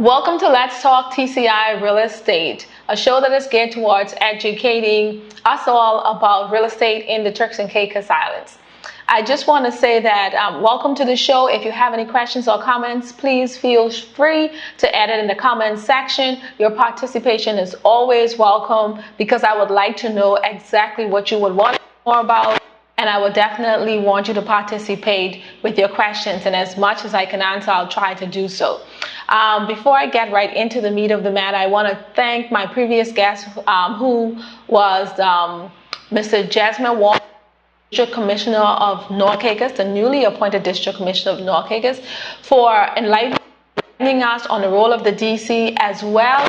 Welcome to Let's Talk TCI Real Estate, a show that is geared towards educating us all about real estate in the Turks and Caicos Islands. I just want to say that welcome to the show. If you have any questions or comments, please feel free to add it in the comments section. Your participation is always welcome because I would like to know exactly what you would want more about. And I would definitely want you to participate with your questions. And as much as I can answer, I'll try to do so. Before I get right into the meat of the matter, I want to thank my previous guest, who was Mr. Jasmine Wall, District Commissioner of North Caicos, the newly appointed District Commissioner of North Caicos, for enlightening us on the role of the DC as well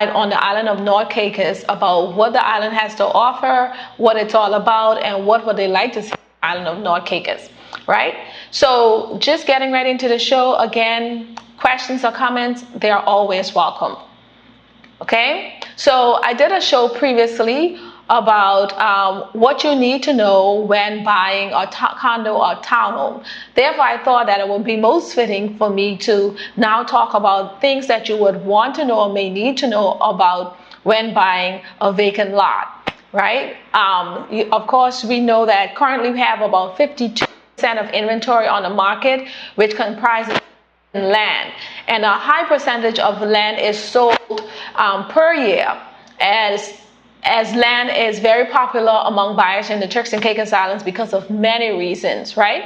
on the island of North Caicos about what the island has to offer, what it's all about, and what would they like to see on the island of North Caicos, right? So just getting right into the show, again, questions or comments, they are always welcome, okay? So I did a show previously about what you need to know when buying a condo or townhome. Therefore, I thought that it would be most fitting for me to now talk about things that you would want to know or may need to know about when buying a vacant lot, right? Of course, we know that currently we have about 52% of inventory on the market, which comprises land. And a high percentage of land is sold per year as land is very popular among buyers in the Turks and Caicos Islands because of many reasons, right?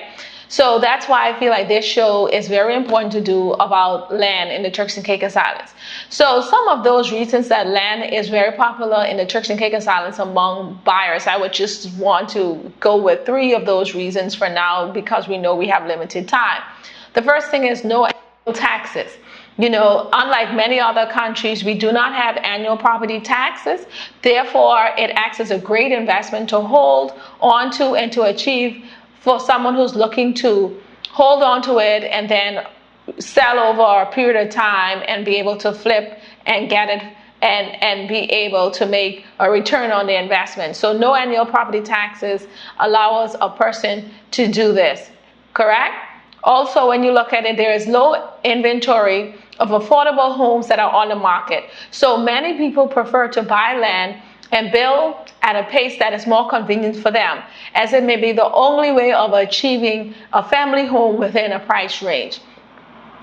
So that's why I feel like this show is very important to do about land in the Turks and Caicos Islands. So some of those reasons that land is very popular in the Turks and Caicos Islands among buyers, I would just want to go with 3 of those reasons for now because we know we have limited time. The first thing is no taxes. You know, unlike many other countries, we do not have annual property taxes. Therefore, it acts as a great investment to hold on to and to achieve for someone who's looking to hold on to it and then sell over a period of time and be able to flip and get it and be able to make a return on the investment. So no annual property taxes allows a person to do this, correct? Also, when you look at it, there is low inventory of affordable homes that are on the market. So many people prefer to buy land and build at a pace that is more convenient for them, as it may be the only way of achieving a family home within a price range.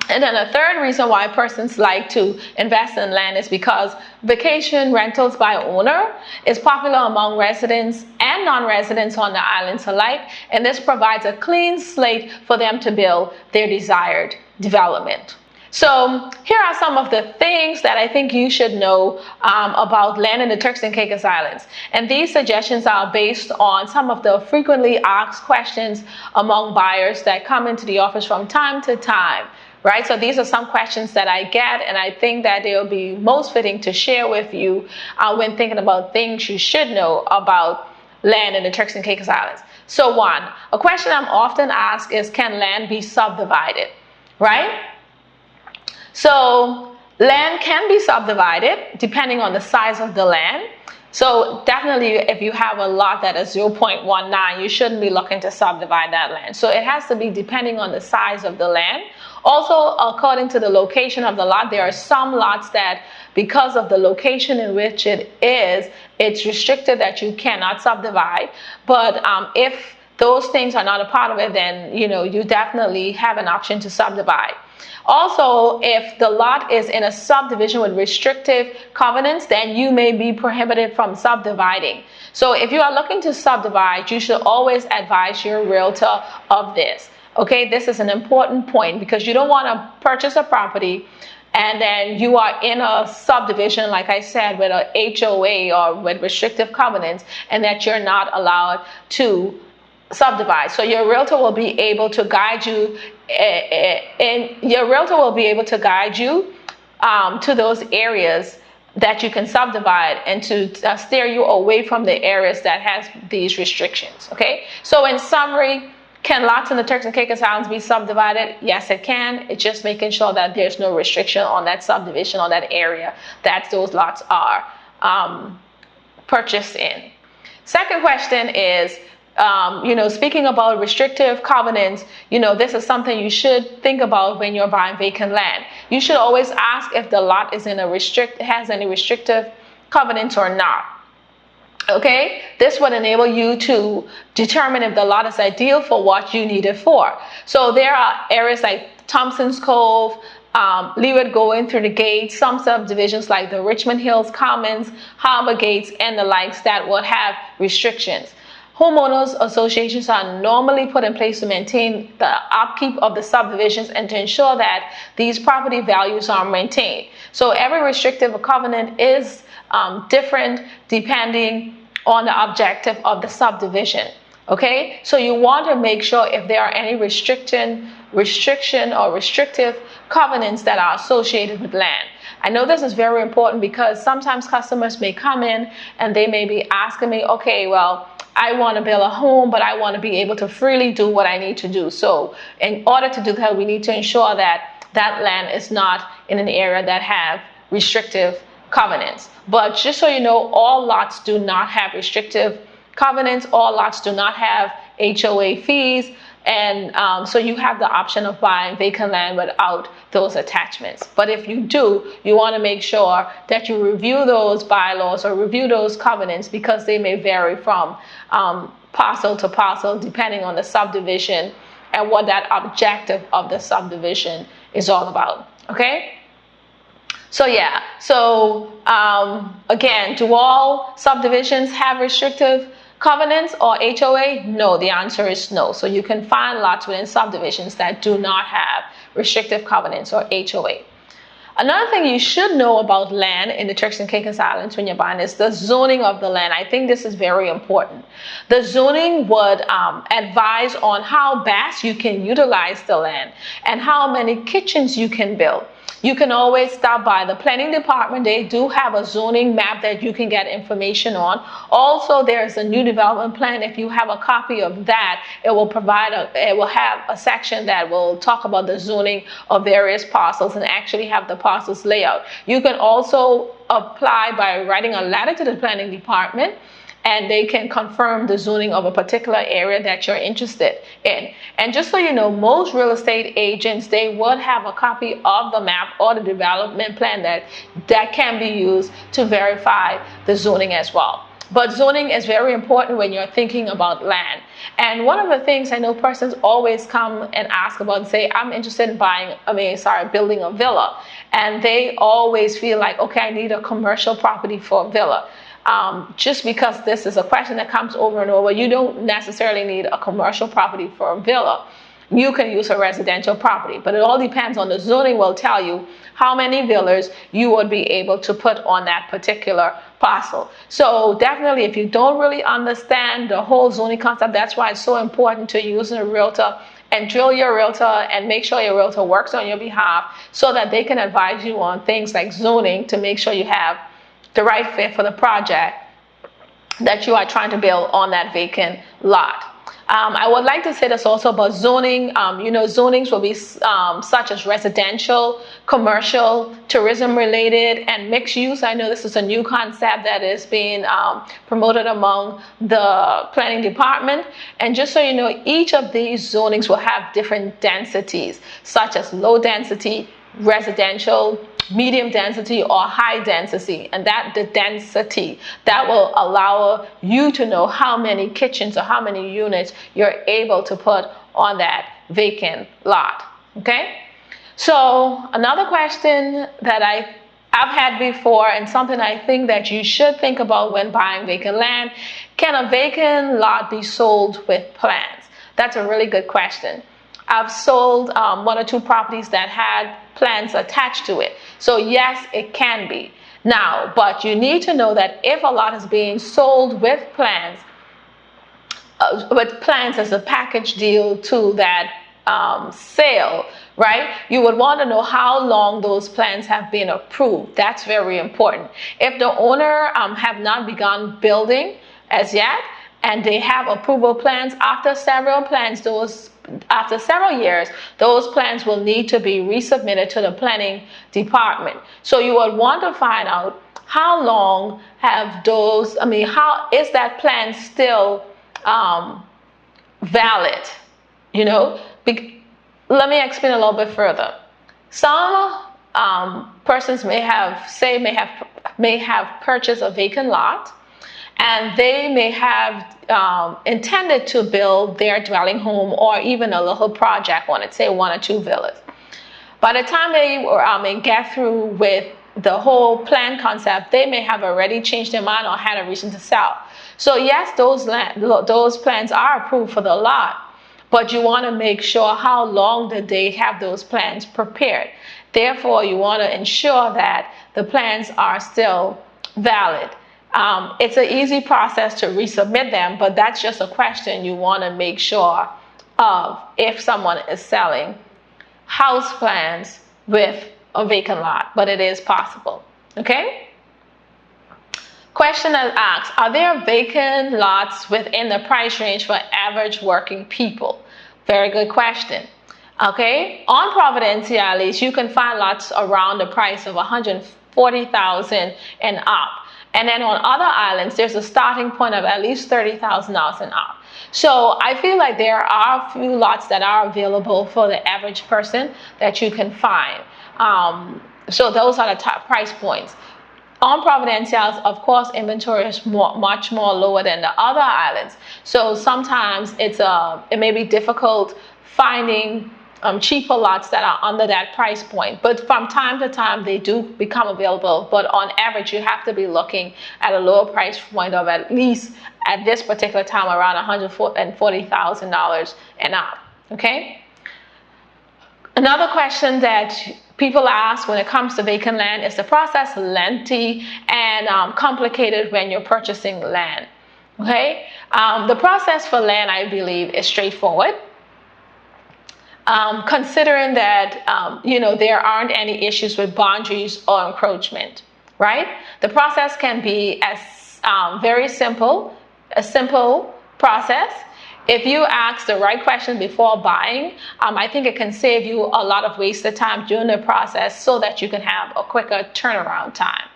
And then a third reason why persons like to invest in land is because vacation rentals by owner is popular among residents and non-residents on the islands alike, and this provides a clean slate for them to build their desired development. So here are some of the things that I think you should know about land in the Turks and Caicos Islands. And these suggestions are based on some of the frequently asked questions among buyers that come into the office from time to time. Right, so these are some questions that I get, and I think that they will be most fitting to share with you when thinking about things you should know about land in the Turks and Caicos Islands. So 1, a question I'm often asked is, can land be subdivided, right? So land can be subdivided depending on the size of the land. So definitely if you have a lot that is 0.19, you shouldn't be looking to subdivide that land. So it has to be depending on the size of the land. Also, according to the location of the lot, there are some lots that, because of the location in which it is, it's restricted that you cannot subdivide. But if those things are not a part of it, then you definitely have an option to subdivide. Also, if the lot is in a subdivision with restrictive covenants, then you may be prohibited from subdividing. So if you are looking to subdivide, you should always advise your realtor of this. Okay, this is an important point because you don't want to purchase a property and then you are in a subdivision, like I said, with a HOA or with restrictive covenants, and that you're not allowed to subdivide. So your realtor will be able to guide you, to those areas that you can subdivide and to steer you away from the areas that has these restrictions. Okay, so in summary, can lots in the Turks and Caicos Islands be subdivided? Yes, it can. It's just making sure that there's no restriction on that subdivision or that area that those lots are purchased in. Second question is, speaking about restrictive covenants, this is something you should think about when you're buying vacant land. You should always ask if the lot is has any restrictive covenants or not. Okay, this would enable you to determine if the lot is ideal for what you need it for. So there are areas like Thompson's Cove, Leeward going through the gates, some subdivisions like the Richmond Hills Commons, Harbor Gates, and the likes that would have restrictions. Homeowners associations are normally put in place to maintain the upkeep of the subdivisions and to ensure that these property values are maintained. So every restrictive covenant is different depending on the objective of the subdivision. Okay, so you want to make sure if there are any restriction or restrictive covenants that are associated with land. I know this is very important because sometimes customers may come in and they may be asking me, okay, well, I want to build a home, but I want to be able to freely do what I need to do. So in order to do that, we need to ensure that that land is not in an area that have restrictive covenants. But just so you know, all lots do not have restrictive covenants. All lots do not have HOA fees. And so you have the option of buying vacant land without those attachments. But if you do, you want to make sure that you review those bylaws or review those covenants because they may vary from parcel to parcel depending on the subdivision and what that objective of the subdivision is all about. Okay? So yeah, again, do all subdivisions have restrictive covenants or HOA? No, the answer is no. So you can find lots within subdivisions that do not have restrictive covenants or HOA. Another thing you should know about land in the Turks and Caicos Islands when you're buying is the zoning of the land. I think this is very important. The zoning would advise on how best you can utilize the land and how many kitchens you can build. You can always stop by the planning department. They do have a zoning map that you can get information on. Also, there's a new development plan. If you have a copy of that, it will have a section that will talk about the zoning of various parcels and actually have the parcels layout. You can also apply by writing a letter to the planning department, and they can confirm the zoning of a particular area that you're interested in. And just so you know, most real estate agents, they would have a copy of the map or the development plan that can be used to verify the zoning as well. But zoning is very important when you're thinking about land. And one of the things I know persons always come and ask about and say, I'm interested in building a villa. And they always feel like, okay, I need a commercial property for a villa. Just because this is a question that comes over and over, you don't necessarily need a commercial property for a villa. You can use a residential property, but it all depends on the zoning will tell you how many villas you would be able to put on that particular parcel. So definitely, if you don't really understand the whole zoning concept, that's why it's so important to use a realtor and drill your realtor and make sure your realtor works on your behalf so that they can advise you on things like zoning to make sure you have the right fit for the project that you are trying to build on that vacant lot. I would like to say this also about zoning. Zonings will be such as residential, commercial, tourism related, and mixed use. I know this is a new concept that is being promoted among the planning department. And just so you know, each of these zonings will have different densities, such as low density, residential, medium density, or high density. And that the density that will allow you to know how many kitchens or how many units you're able to put on that vacant lot. Okay, so another question that I've had before, and something I think that you should think about when buying vacant land: can a vacant lot be sold with plans? That's a really good question. I've sold one or two properties that had plans attached to it. So yes, it can be. Now, but you need to know that if a lot is being sold with plans as a package deal to that sale, right? You would want to know how long those plans have been approved. That's very important. If the owner have not begun building as yet, and they have approval plans, after several years, those plans will need to be resubmitted to the planning department. So you would want to find out how is that plan still valid, you know. Let me explain a little bit further. Some persons may have purchased a vacant lot, and they may have intended to build their dwelling home or even a little project on it, say 1 or 2 villas. By the time they get through with the whole plan concept, they may have already changed their mind or had a reason to sell. So yes, those plans are approved for the lot, but you want to make sure how long did they have those plans prepared. Therefore, you want to ensure that the plans are still valid. It's an easy process to resubmit them, but that's just a question you want to make sure of if someone is selling house plans with a vacant lot, but it is possible. Okay? Question that asks, are there vacant lots within the price range for average working people? Very good question. Okay, on Providenciales, you can find lots around the price of $140,000 and up. And then on other islands, there's a starting point of at least $30,000 and up. So I feel like there are a few lots that are available for the average person that you can find. So those are the top price points. On Providenciales, of course, inventory is much more lower than the other islands. So sometimes it may be difficult finding cheaper lots that are under that price point. But from time to time, they do become available. But on average, you have to be looking at a lower price point of at least, at this particular time, around $140,000 and up. Okay? Another question that people ask when it comes to vacant land, is the process lengthy and complicated when you're purchasing land? Okay? The process for land, I believe, is straightforward. Considering that, there aren't any issues with boundaries or encroachment, right? The process can be very simple, a simple process. If you ask the right question before buying, I think it can save you a lot of wasted time during the process so that you can have a quicker turnaround time,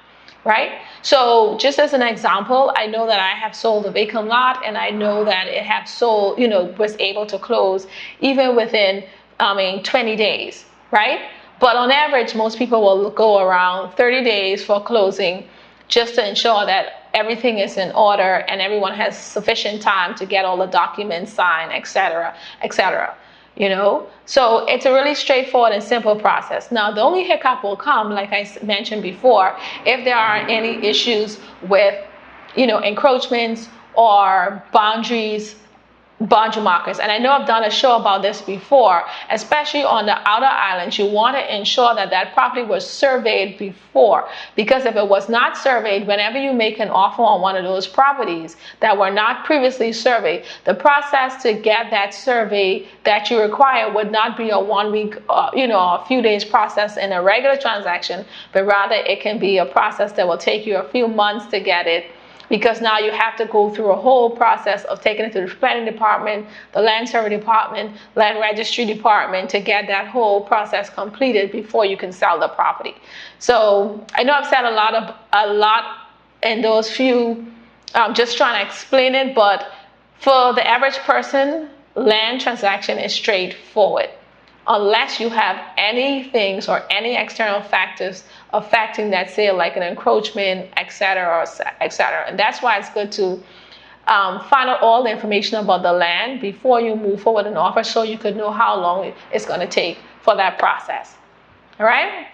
right? So just as an example, I know that I have sold a vacant lot, and I know that it have sold, was able to close even within 20 days, right? But on average, most people will go around 30 days for closing, just to ensure that everything is in order and everyone has sufficient time to get all the documents signed, etc., etc. So it's a really straightforward and simple process. Now, the only hiccup will come, like I mentioned before, if there are any issues with, encroachments or boundary markers. And I know I've done a show about this before, especially on the outer islands. You want to ensure that that property was surveyed before, because if it was not surveyed, whenever you make an offer on one of those properties that were not previously surveyed, the process to get that survey that you require would not be a 1 week, a few days process in a regular transaction, but rather it can be a process that will take you a few months to get it. Because now you have to go through a whole process of taking it to the planning department, the land survey department, land registry department to get that whole process completed before you can sell the property. So I know I've said a lot in those few, just trying to explain it, but for the average person, land transaction is straightforward. Unless you have any things or any external factors affecting that sale, like an encroachment, etc., etc. And that's why it's good to find out all the information about the land before you move forward an offer, so you could know how long it's going to take for that process. All right?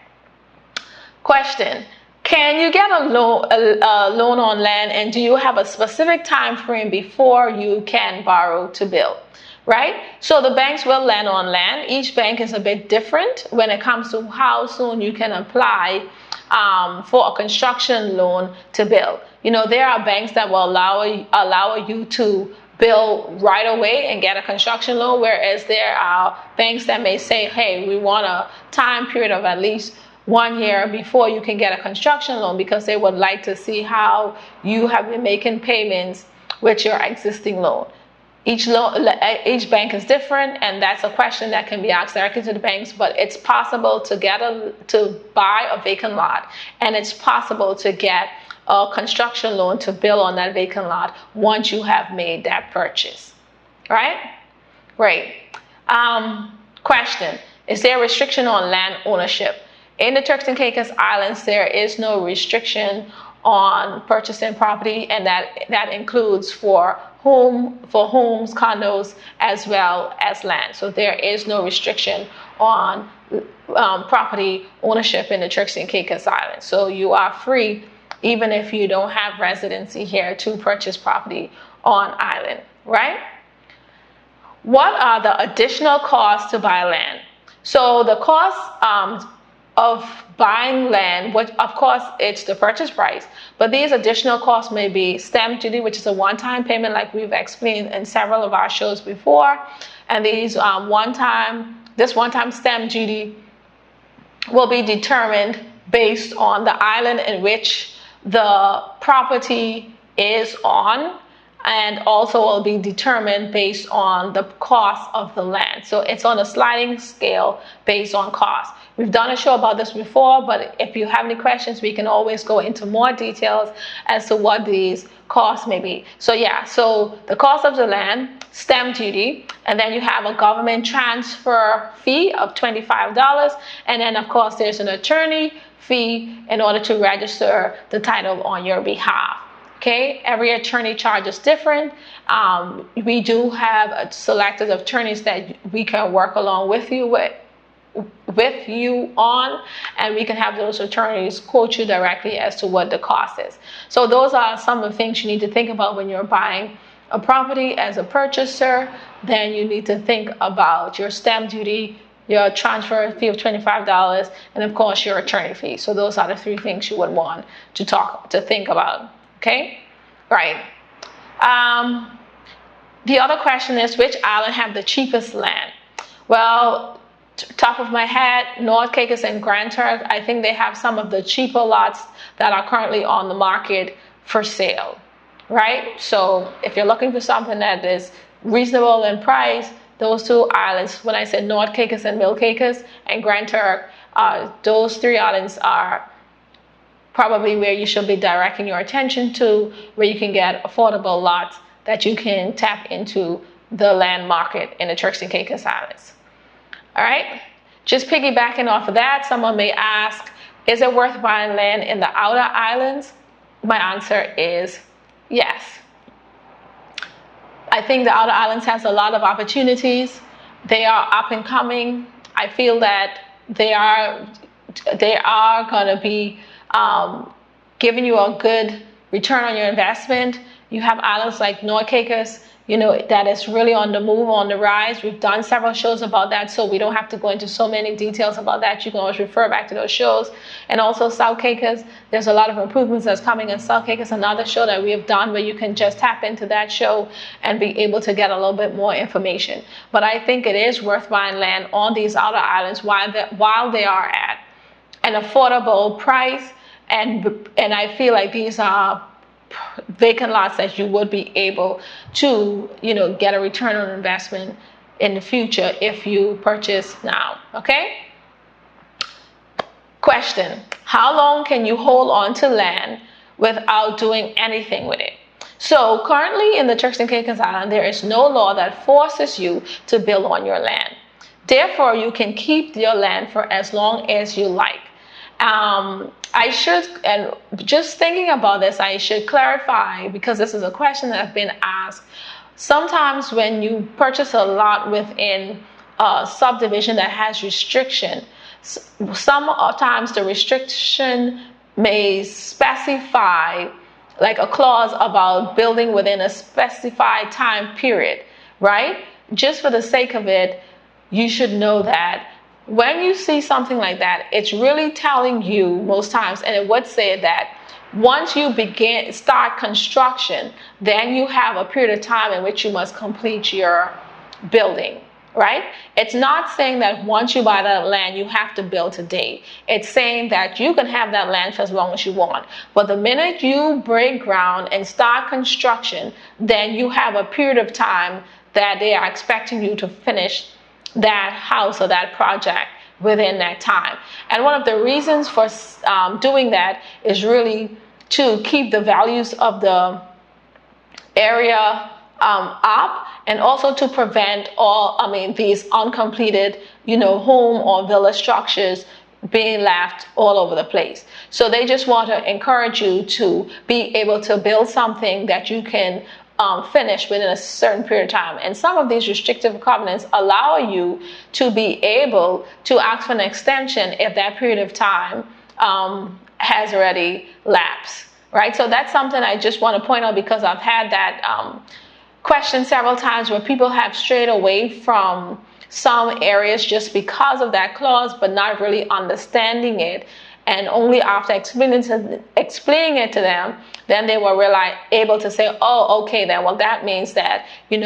Question: can you get a loan on land, and do you have a specific time frame before you can borrow to build? Right? So the banks will lend on land. Each bank is a bit different when it comes to how soon you can apply for a construction loan to build. There are banks that will allow you to build right away and get a construction loan, whereas there are banks that may say, hey, we want a time period of at least 1 year before you can get a construction loan, because they would like to see how you have been making payments with your existing loan. Each bank is different, and that's a question that can be asked directly to the banks. But it's possible to buy a vacant lot, and it's possible to get a construction loan to build on that vacant lot once you have made that purchase. Right? Great. Question. Is there a restriction on land ownership? In the Turks and Caicos Islands, there is no restriction on purchasing property, and that includes for homes, condos, as well as land. So there is no restriction on property ownership in the Turks and Caicos Islands. So you are free, even if you don't have residency here, to purchase property on island, right? What are the additional costs to buy land? So the cost of buying land, which of course it's the purchase price, but these additional costs may be stamp duty, which is a one-time payment, like we've explained in several of our shows before. And these one-time stamp duty will be determined based on the island in which the property is on, and also will be determined based on the cost of the land. So it's on a sliding scale based on cost. We've done a show about this before, but if you have any questions, we can always go into more details as to what these costs may be. So the cost of the land, stamp duty, and then you have a government transfer fee of $25, and then of course there's an attorney fee in order to register the title on your behalf. Okay, every attorney charge is different. We do have a selected attorneys that we can work along with you on, and we can have those attorneys quote you directly as to what the cost is. So those are some of the things you need to think about when you're buying a property as a purchaser. Then you need to think about your stamp duty, your transfer fee of $25, and of course your attorney fee. So those are the three things you would want to think about. Okay, right. The other question is, which island have the cheapest land? Well, top of my head, North Caicos and Grand Turk, I think they have some of the cheaper lots that are currently on the market for sale, right? So if you're looking for something that is reasonable in price, those two islands, when I said North Caicos and Middle Caicos and Grand Turk, those three islands are probably where you should be directing your attention to, where you can get affordable lots that you can tap into the land market in the Turks and Caicos Islands. All right, just piggybacking off of that, someone may ask, is it worth buying land in the outer islands? My answer is yes. I think the outer islands has a lot of opportunities. They are up and coming. I feel that they are going to be giving you a good return on your investment. You have islands like North Caicos, that is really on the move, on the rise. We've done several shows about that, so we don't have to go into so many details about that. You can always refer back to those shows. And also South Caicos, there's a lot of improvements that's coming in South Caicos, another show that we have done where you can just tap into that show and be able to get a little bit more information. But I think it is worth buying land on these outer islands while they are at an affordable price. And I feel like these are vacant lots that you would be able to, get a return on investment in the future if you purchase now. Okay? Question: how long can you hold on to land without doing anything with it? So currently in the Turks and Caicos Islands, there is no law that forces you to build on your land. Therefore, you can keep your land for as long as you like. And just thinking about this, I should clarify, because this is a question that has been asked. Sometimes when you purchase a lot within a subdivision that has restriction, sometimes the restriction may specify like a clause about building within a specified time period, right? Just for the sake of it, you should know that when you see something like that, it's really telling you most times, and it would say that once you start construction, then you have a period of time in which you must complete your building, right? It's not saying that once you buy that land, you have to build today. It's saying that you can have that land for as long as you want. But the minute you break ground and start construction, then you have a period of time that they are expecting you to finish that house or that project within that time. And one of the reasons for doing that is really to keep the values of the area up, and also to prevent these uncompleted, home or villa structures being left all over the place. So they just want to encourage you to be able to build something that you can finish within a certain period of time. And some of these restrictive covenants allow you to be able to ask for an extension if that period of time has already lapsed, right? So that's something I just want to point out, because I've had that question several times where people have strayed away from some areas just because of that clause, but not really understanding it. And only after explaining it to them, then they were really able to say, oh, okay, then, well, that means that, they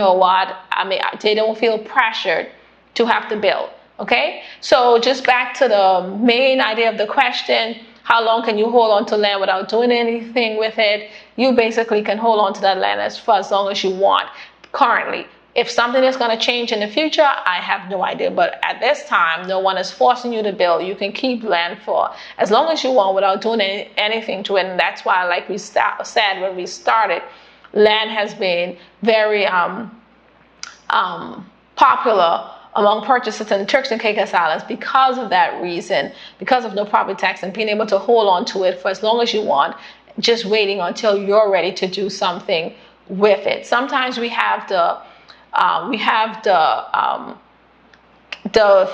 don't feel pressured to have to build. Okay, so just back to the main idea of the question, how long can you hold on to land without doing anything with it? You basically can hold on to that land for as long as you want currently. If something is going to change in the future, I have no idea. But at this time, no one is forcing you to build. You can keep land for as long as you want without doing anything to it. And that's why, like we said when we started, land has been very popular among purchasers in the Turks and Caicos Islands because of that reason, because of no property tax, and being able to hold on to it for as long as you want, just waiting until you're ready to do something with it. Sometimes we have the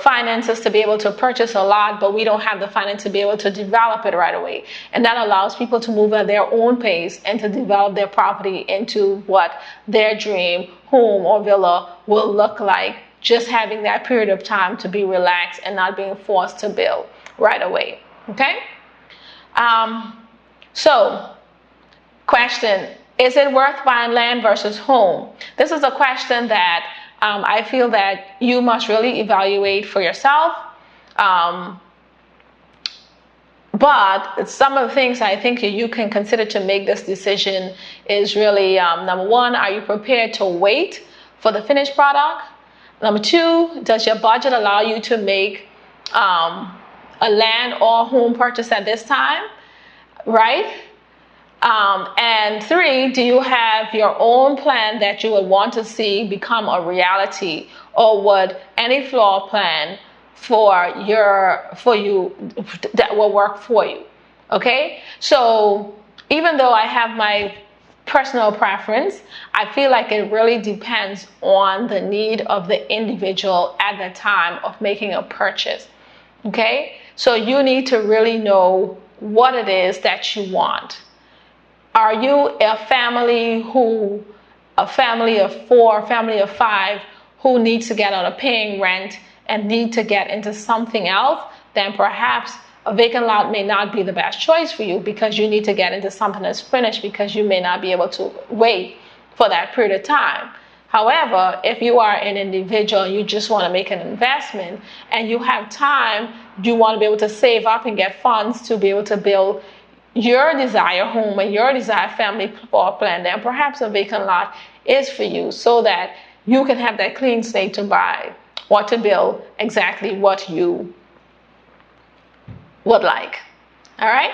finances to be able to purchase a lot, but we don't have the finance to be able to develop it right away. And that allows people to move at their own pace and to develop their property into what their dream home or villa will look like, just having that period of time to be relaxed and not being forced to build right away. Okay? So, question, is it worth buying land versus home? This is a question that I feel that you must really evaluate for yourself. But some of the things I think you can consider to make this decision is really, number one, are you prepared to wait for the finished product? Number two, does your budget allow you to make a land or home purchase at this time, right? And three, do you have your own plan that you would want to see become a reality, or would any floor plan for you that will work for you? Okay, so even though I have my personal preference, I feel like it really depends on the need of the individual at the time of making a purchase. Okay, so you need to really know what it is that you want. Are you a family of 4, family of 5 who needs to get out of paying rent and need to get into something else? Then perhaps a vacant lot may not be the best choice for you, because you need to get into something that's finished, because you may not be able to wait for that period of time. However, if you are an individual, you just want to make an investment and you have time, you want to be able to save up and get funds to be able to build your desired home and your desired family floor plan, then perhaps a vacant lot is for you, so that you can have that clean slate to buy or to build exactly what you would like. All right.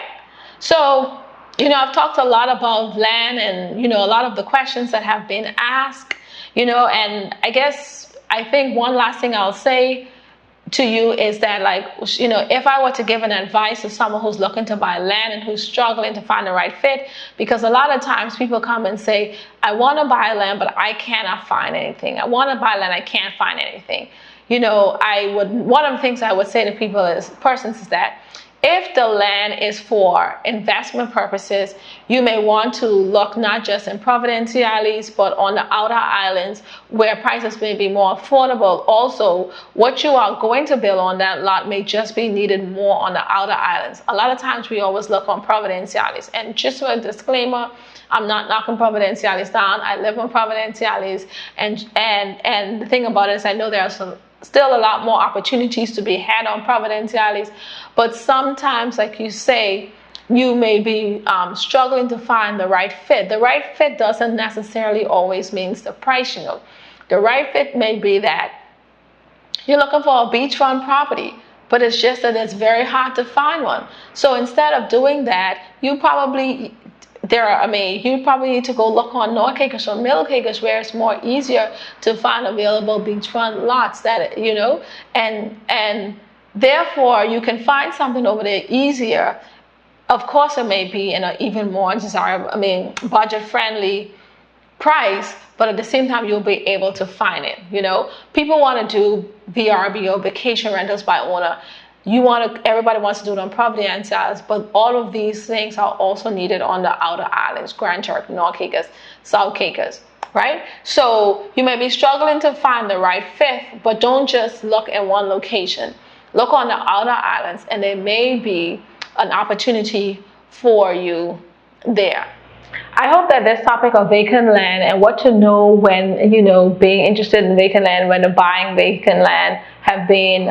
So, I've talked a lot about land and, a lot of the questions that have been asked, and I think one last thing I'll say to you is that, if I were to give an advice to someone who's looking to buy land and who's struggling to find the right fit, because a lot of times people come and say, I want to buy land, but I cannot find anything. I want to buy land, I can't find anything. One of the things I would say to persons is that if the land is for investment purposes, you may want to look not just in Providenciales, but on the outer islands where prices may be more affordable. Also, what you are going to build on that lot may just be needed more on the outer islands. A lot of times we always look on Providenciales. And just for a disclaimer, I'm not knocking Providenciales down. I live on Providenciales. And the thing about it is, I know there are still a lot more opportunities to be had on Providenciales, but sometimes, like you say, you may be struggling to find the right fit. The right fit doesn't necessarily always means the price. The right fit may be that you're looking for a beachfront property, but it's just that it's very hard to find one. So instead of doing that, you probably you probably need to go look on North Caicos or Middle Caicos, where it's more easier to find available beachfront lots that, and therefore you can find something over there easier. Of course, it may be in an even more desirable, budget friendly price, but at the same time you'll be able to find it. People want to do VRB or vacation rentals by owner. Everybody wants to do it on property and sales, but all of these things are also needed on the outer islands: Grand Turk, North Caicos, South Caicos, right? So you may be struggling to find the right fit, but don't just look at one location. Look on the outer islands, and there may be an opportunity for you there. I hope that this topic of vacant land and what to know when, being interested in vacant land, when buying vacant land, have been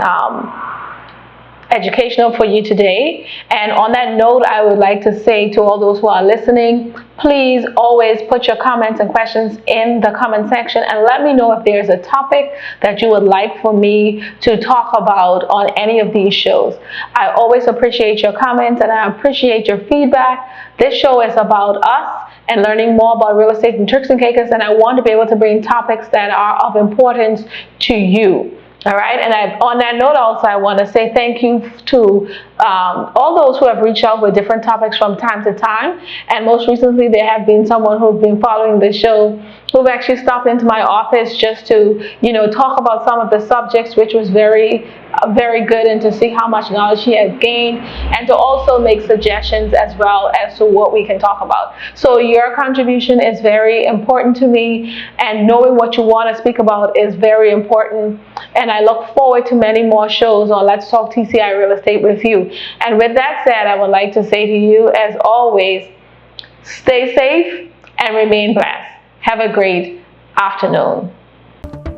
educational for you today. And on that note, I would like to say to all those who are listening, please always put your comments and questions in the comment section and let me know if there's a topic that you would like for me to talk about on any of these shows. I always appreciate your comments and I appreciate your feedback. This show is about us and learning more about real estate in Turks and Caicos, and I want to be able to bring topics that are of importance to you. All right, and on that note also, I want to say thank you to all those who have reached out with different topics from time to time. And most recently, there have been someone who've been following the show who've actually stopped into my office just to, talk about some of the subjects, which was very good, and to see how much knowledge he has gained, and to also make suggestions as well as to what we can talk about. So your contribution is very important to me, and knowing what you want to speak about is very important. And I look forward to many more shows on Let's Talk TCI Real Estate with you. And with that said, I would like to say to you, as always, stay safe and remain blessed. Have a great afternoon.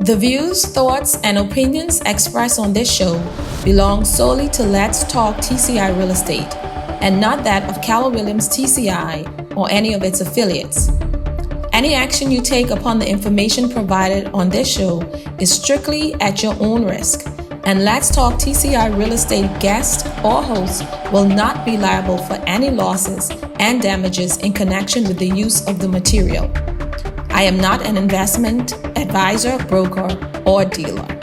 The views, thoughts, and opinions expressed on this show belong solely to Let's Talk TCI Real Estate and not that of Keller Williams TCI or any of its affiliates. Any action you take upon the information provided on this show is strictly at your own risk, and Let's Talk TCI Real Estate guest or host will not be liable for any losses and damages in connection with the use of the material. I am not an investment advisor, broker, or dealer.